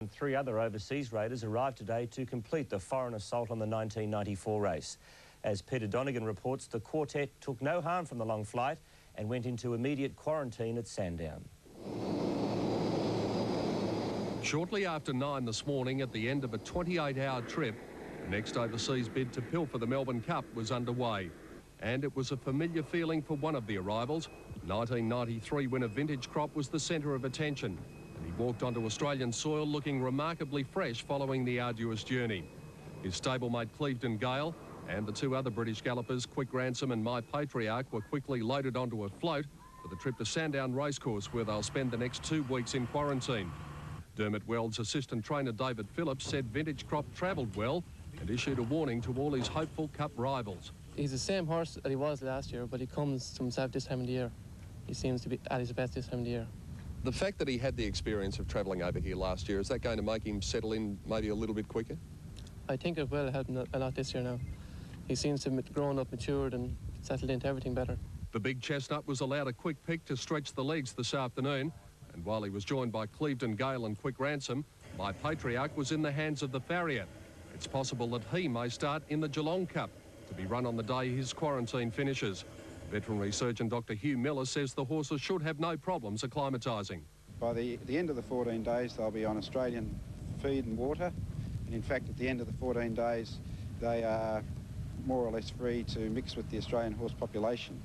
And 3 other overseas raiders arrived today to complete the foreign assault on the 1994 race. As Peter Donegan reports, the quartet took no harm from the long flight and went into immediate quarantine at Sandown. Shortly after 9 this morning, at the end of a 28-hour trip, the next overseas bid to pilfer the Melbourne Cup was underway. And it was a familiar feeling for one of the arrivals. 1993 winner Vintage Crop was the centre of attention, and he walked onto Australian soil looking remarkably fresh following the arduous journey. His stablemate Clivedon Gail and the 2 other British gallopers, Quick Ransom and My Patriarch, were quickly loaded onto a float for the trip to Sandown Racecourse, where they'll spend the next 2 weeks in quarantine. Dermot Weld's assistant trainer David Phillips said Vintage Crop travelled well and issued a warning to all his hopeful Cup rivals. He's the same horse that he was last year, but he comes to himself this time of the year. He seems to be at his best this time of the year. The fact that he had the experience of travelling over here last year, is that going to make him settle in maybe a little bit quicker? I think it will help him a lot this year now. He seems to have grown up, matured and settled into everything better. The big chestnut was allowed a quick pick to stretch the legs this afternoon, and while he was joined by Clivedon, Gail and Quick Ransom, My Patriarch was in the hands of the farrier. It's possible that he may start in the Geelong Cup, to be run on the day his quarantine finishes. Veterinary surgeon Dr. Hugh Miller says the horses should have no problems acclimatising. By the end of the 14 days, they'll be on Australian feed and water. And in fact, at the end of the 14 days, they are more or less free to mix with the Australian horse population.